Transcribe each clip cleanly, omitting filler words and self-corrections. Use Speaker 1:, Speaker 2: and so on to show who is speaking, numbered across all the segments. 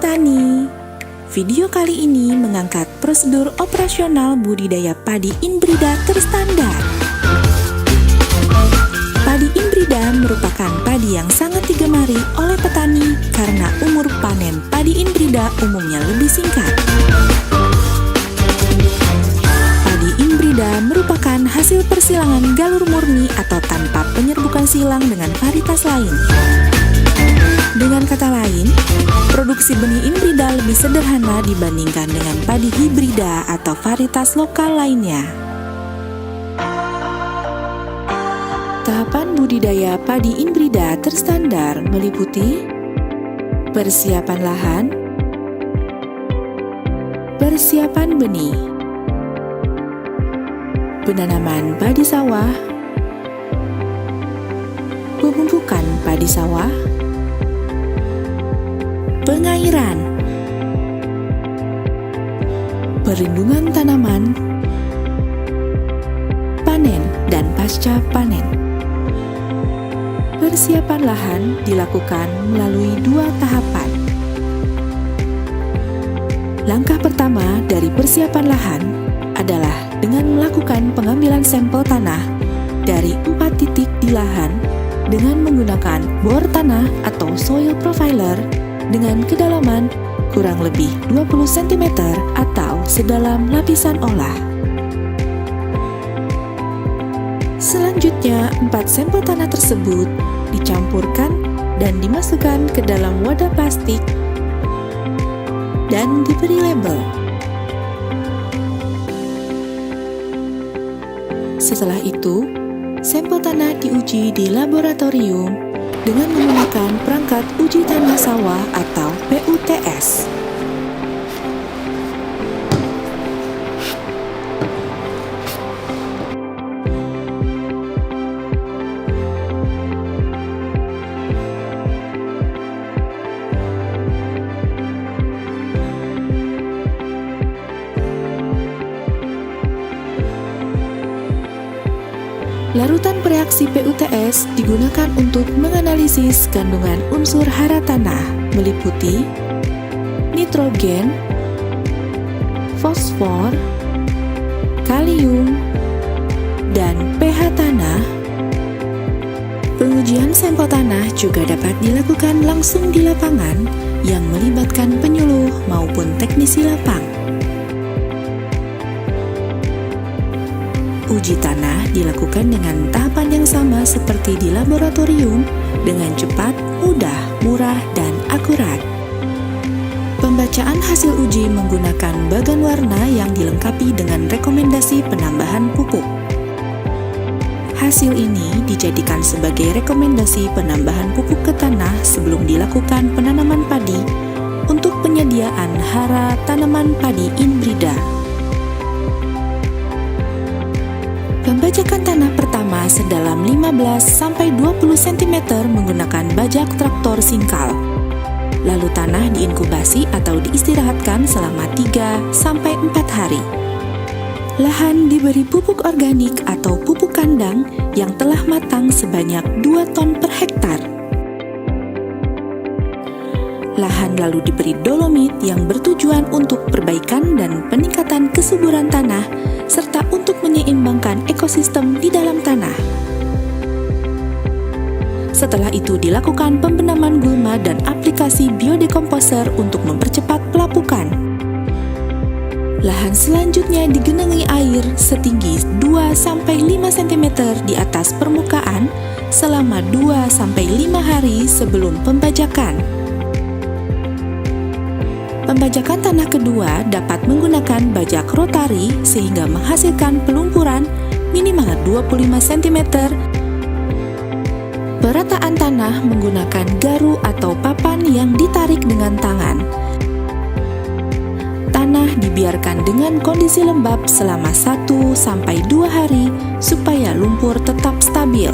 Speaker 1: petani. Video kali ini mengangkat prosedur operasional budidaya padi inbrida terstandar. Padi inbrida merupakan padi yang sangat digemari oleh petani karena umur panen padi inbrida umumnya lebih singkat. Padi inbrida merupakan hasil persilangan galur murni atau tanpa penyerbukan silang dengan varietas lain. Dengan kata lain, produksi benih inbrida lebih sederhana dibandingkan dengan padi hibrida atau varietas lokal lainnya. Tahapan budidaya padi inbrida terstandar meliputi persiapan lahan, persiapan benih, penanaman padi sawah, pemupukan padi sawah, pengairan, perlindungan tanaman, panen dan pasca panen. Persiapan lahan dilakukan melalui 2 tahapan. Langkah pertama dari persiapan lahan adalah dengan melakukan pengambilan sampel tanah dari 4 titik di lahan dengan menggunakan bor tanah atau soil profiler dengan kedalaman kurang lebih 20 cm atau sedalam lapisan olah. Selanjutnya, 4 sampel tanah tersebut dicampurkan dan dimasukkan ke dalam wadah plastik dan diberi label. Setelah itu, sampel tanah diuji di laboratorium dengan menggunakan perangkat uji tanah sawah atau PUTS. Larutan pereaksi PUTS digunakan untuk menganalisis kandungan unsur hara tanah meliputi nitrogen, fosfor, kalium, dan pH tanah. Pengujian sampel tanah juga dapat dilakukan langsung di lapangan yang melibatkan penyuluh maupun teknisi lapang. Uji tanah dilakukan dengan tahapan yang sama seperti di laboratorium dengan cepat, mudah, murah, dan akurat. Pembacaan hasil uji menggunakan bagan warna yang dilengkapi dengan rekomendasi penambahan pupuk. Hasil ini dijadikan sebagai rekomendasi penambahan pupuk ke tanah sebelum dilakukan penanaman padi untuk penyediaan hara tanaman padi inbrida. Pembajakan tanah pertama sedalam 15-20 cm menggunakan bajak traktor singkal. Lalu tanah diinkubasi atau diistirahatkan selama 3-4 hari. Lahan diberi pupuk organik atau pupuk kandang yang telah matang sebanyak 2 ton per hektar. Lahan lalu diberi dolomit yang bertujuan untuk perbaikan dan peningkatan kesuburan tanah serta untuk menyeimbangkan ekosistem di dalam tanah. Setelah itu dilakukan pembenaman gulma dan aplikasi biodekomposer untuk mempercepat pelapukan. Lahan selanjutnya digenangi air setinggi 2-5 cm di atas permukaan selama 2-5 hari sebelum pembajakan. Pembajakan tanah kedua dapat menggunakan bajak rotari sehingga menghasilkan pelumpuran minimal 25 cm. Perataan tanah menggunakan garu atau papan yang ditarik dengan tangan. Tanah dibiarkan dengan kondisi lembab selama 1-2 hari supaya lumpur tetap stabil.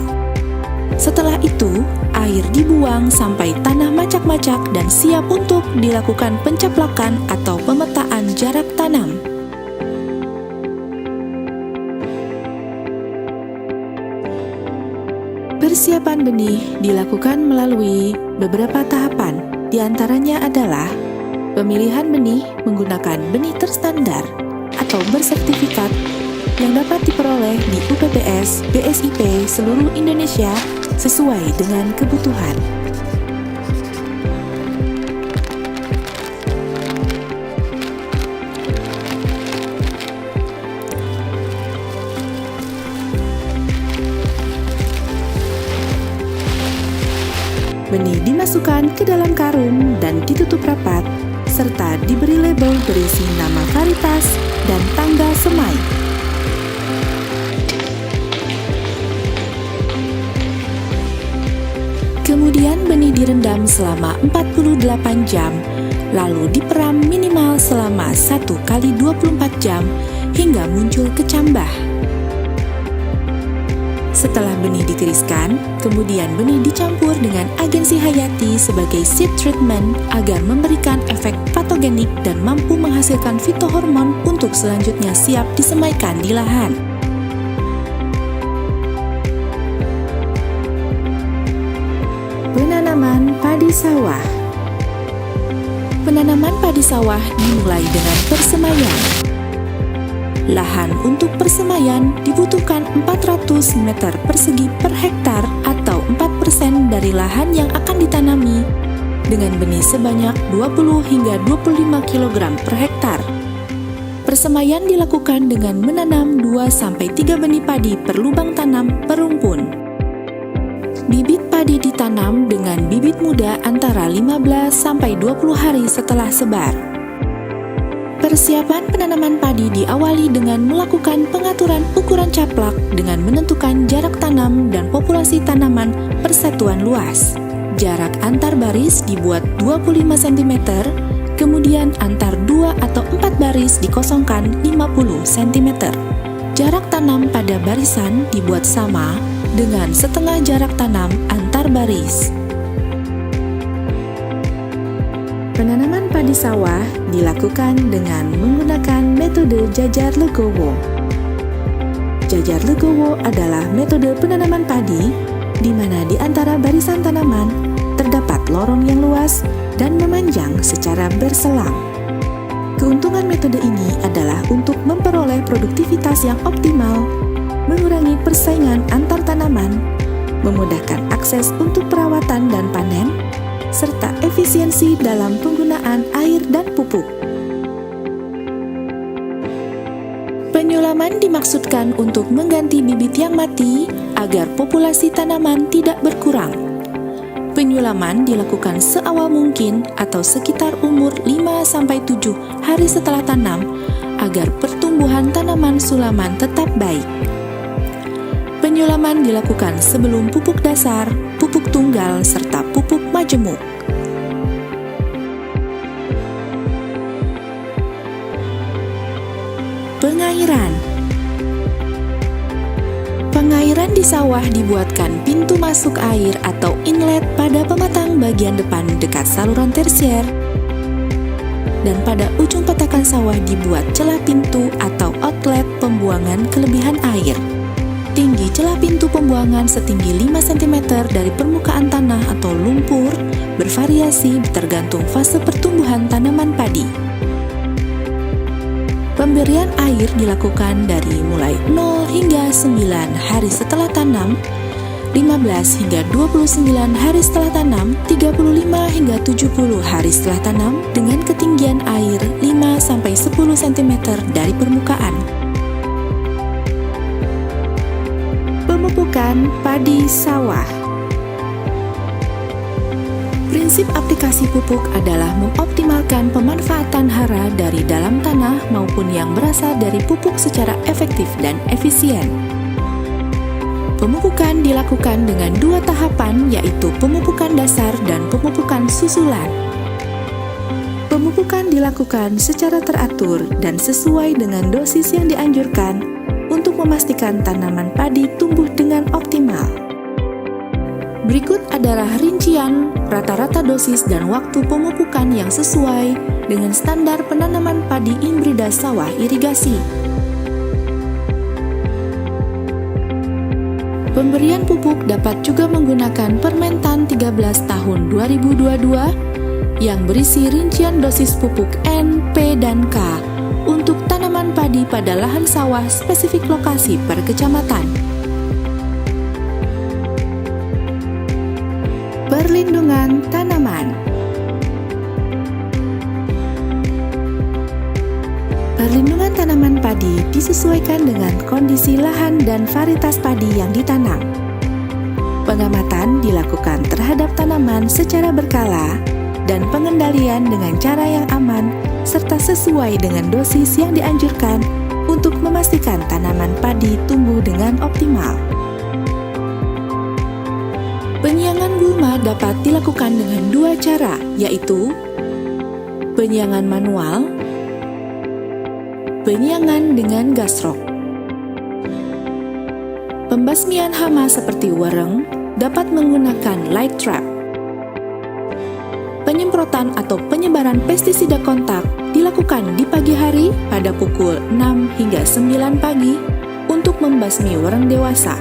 Speaker 1: Setelah itu, air dibuang sampai tanah macak-macak dan siap untuk dilakukan pencaplakan atau pemetaan jarak tanam. Persiapan benih dilakukan melalui beberapa tahapan, di antaranya adalah Pemilihan benih menggunakan benih terstandar atau bersertifikat yang dapat diperoleh di UPPS, BSIP seluruh Indonesia sesuai dengan kebutuhan. Benih dimasukkan ke dalam karung dan ditutup rapat, serta diberi label berisi nama varietas dan tanggal semai. Kemudian benih direndam selama 48 jam, lalu diperam minimal selama 1 kali 24 jam hingga muncul kecambah. Setelah benih ditiriskan, kemudian benih dicampur dengan agensi hayati sebagai seed treatment agar memberikan efek patogenik dan mampu menghasilkan fitohormon untuk selanjutnya siap disemaikan di lahan. Penanaman padi sawah. Penanaman padi sawah dimulai dengan persemaian. Lahan untuk persemaian dibutuhkan 400 meter persegi per hektar atau 4% dari lahan yang akan ditanami dengan benih sebanyak 20 hingga 25 kg per hektar. Persemaian dilakukan dengan menanam 2-3 benih padi per lubang tanam per rumpun. Bibit padi ditanam dengan bibit muda antara 15-20 hari setelah sebar. Persiapan penanaman padi diawali dengan melakukan pengaturan ukuran caplak dengan menentukan jarak tanam dan populasi tanaman persatuan luas. Jarak antar baris dibuat 25 cm, kemudian antar 2 atau 4 baris dikosongkan 50 cm. Jarak tanam pada barisan dibuat sama dengan setengah jarak tanam antar baris. Penanaman padi sawah dilakukan dengan menggunakan metode jajar legowo. Jajar legowo adalah metode penanaman padi di mana di antara barisan tanaman terdapat lorong yang luas dan memanjang secara berselang. Keuntungan metode ini adalah untuk memperoleh produktivitas yang optimal, mengurangi persaingan antar tanaman, memudahkan akses untuk perawatan dan panen, serta efisiensi dalam penggunaan air dan pupuk. Penyulaman dimaksudkan untuk mengganti bibit yang mati agar populasi tanaman tidak berkurang. Penyulaman dilakukan seawal mungkin atau sekitar umur 5-7 hari setelah tanam agar pertumbuhan tanaman sulaman tetap baik. Penyulaman dilakukan sebelum pupuk dasar, pupuk tunggal, serta pupuk majemuk. Pengairan. Pengairan di sawah dibuatkan pintu masuk air atau inlet pada pematang bagian depan dekat saluran tersier, dan pada ujung petakan sawah dibuat celah pintu atau outlet pembuangan kelebihan air. Tinggi celah pintu pembuangan setinggi 5 cm dari permukaan tanah atau lumpur bervariasi tergantung fase pertumbuhan tanaman padi. Pemberian air dilakukan dari mulai 0 hingga 9 hari setelah tanam, 15 hingga 29 hari setelah tanam, 35 hingga 70 hari setelah tanam dengan ketinggian air 5-10 cm dari permukaan. Pemupukan padi sawah. Prinsip aplikasi pupuk adalah mengoptimalkan pemanfaatan hara dari dalam tanah maupun yang berasal dari pupuk secara efektif dan efisien. Pemupukan dilakukan dengan 2 tahapan, yaitu pemupukan dasar dan pemupukan susulan. Pemupukan dilakukan secara teratur dan sesuai dengan dosis yang dianjurkan untuk memastikan tanaman padi tumbuh dengan optimal. Berikut adalah rincian rata-rata dosis dan waktu pemupukan yang sesuai dengan standar penanaman padi hibrida sawah irigasi. Pemberian pupuk dapat juga menggunakan Permentan 13 tahun 2022 yang berisi rincian dosis pupuk N, P, dan K untuk tanaman padi pada lahan sawah spesifik lokasi per kecamatan. Perlindungan tanaman. Perlindungan tanaman padi disesuaikan dengan kondisi lahan dan varietas padi yang ditanam. Pengamatan dilakukan terhadap tanaman secara berkala dan pengendalian dengan cara yang aman serta sesuai dengan dosis yang dianjurkan untuk memastikan tanaman padi tumbuh dengan optimal. Penyiangan gulma dapat dilakukan dengan dua cara, yaitu penyiangan manual, penyiangan dengan gasrok. Pembasmian hama seperti wereng dapat menggunakan light trap. Penyemprotan atau penyebaran pestisida kontak dilakukan di pagi hari pada pukul 6 hingga 9 pagi untuk membasmi wereng dewasa.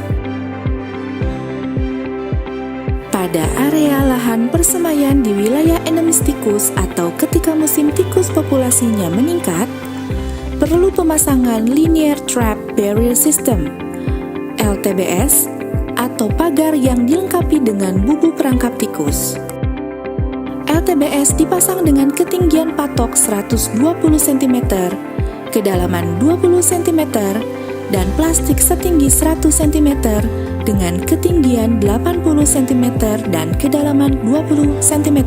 Speaker 1: Pada area lahan persemaian di wilayah endemis tikus atau ketika musim tikus populasinya meningkat, perlu pemasangan Linear Trap Barrier System (LTBS) atau pagar yang dilengkapi dengan bubu perangkap tikus. LTBS dipasang dengan ketinggian patok 120 cm, kedalaman 20 cm, dan plastik setinggi 100 cm dengan ketinggian 80 cm dan kedalaman 20 cm.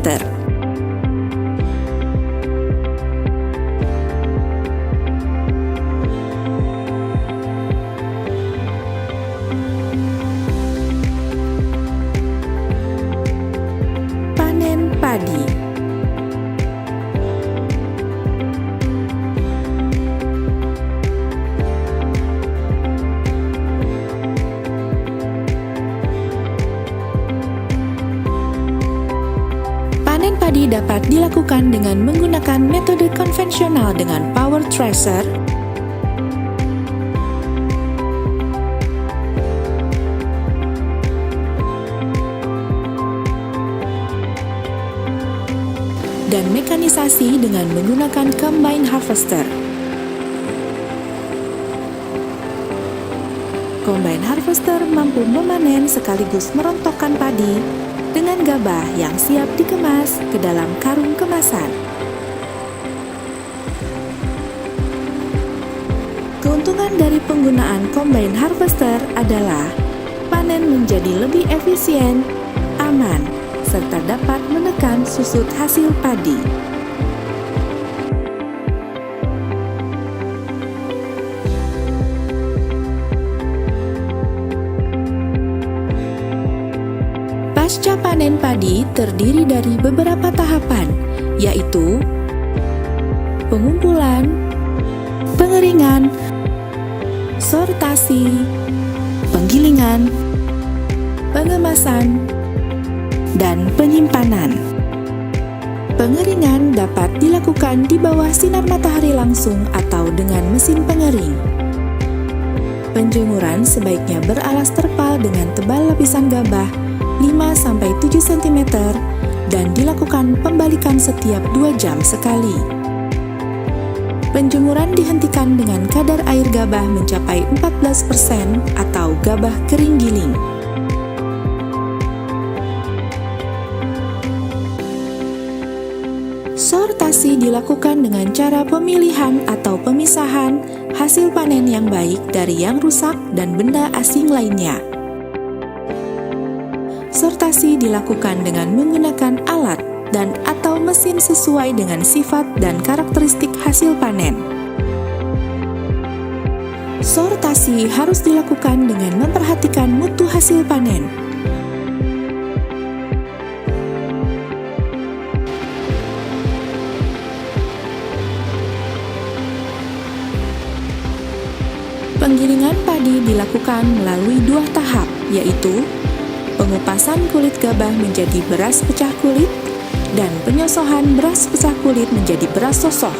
Speaker 1: Panen padi. Panen padi dapat dilakukan dengan menggunakan metode konvensional dengan power thresher, dan mekanisasi dengan menggunakan combine harvester. Combine harvester mampu memanen sekaligus merontokkan padi dengan gabah yang siap dikemas ke dalam karung kemasan. Keuntungan dari penggunaan combine harvester adalah panen menjadi lebih efisien, aman, serta dapat menekan susut hasil padi. Pasca panen padi terdiri dari beberapa tahapan, yaitu pengumpulan, pengeringan, sortasi, penggilingan, pengemasan, dan penyimpanan. Pengeringan dapat dilakukan di bawah sinar matahari langsung atau dengan mesin pengering. Penjemuran sebaiknya beralas terpal dengan tebal lapisan gabah 5-7 cm dan dilakukan pembalikan setiap 2 jam sekali. Penjemuran dihentikan dengan kadar air gabah mencapai 14% atau gabah kering giling. Sortasi dilakukan dengan cara pemilihan atau pemisahan hasil panen yang baik dari yang rusak dan benda asing lainnya. Sortasi dilakukan dengan menggunakan alat dan atau mesin sesuai dengan sifat dan karakteristik hasil panen. Sortasi harus dilakukan dengan memperhatikan mutu hasil panen. Penggilingan padi dilakukan melalui 2 tahap, yaitu pengupasan kulit gabah menjadi beras pecah kulit dan penyosohan beras pecah kulit menjadi beras sosoh.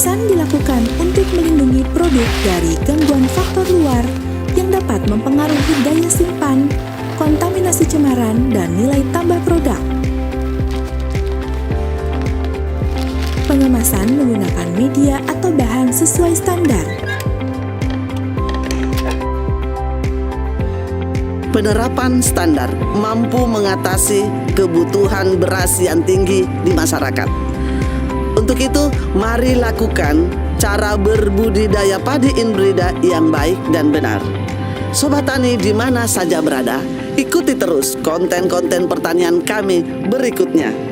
Speaker 1: Pengemasan dilakukan untuk melindungi produk dari gangguan faktor luar yang dapat mempengaruhi daya simpan, kontaminasi cemaran, dan nilai tambah produk. Pengemasan menggunakan media atau bahan sesuai standar.
Speaker 2: Penerapan standar mampu mengatasi kebutuhan beras yang tinggi di masyarakat. Untuk itu, mari lakukan cara berbudidaya padi inbrida yang baik dan benar. Sobat Tani di mana saja berada, ikuti terus konten-konten pertanian kami berikutnya.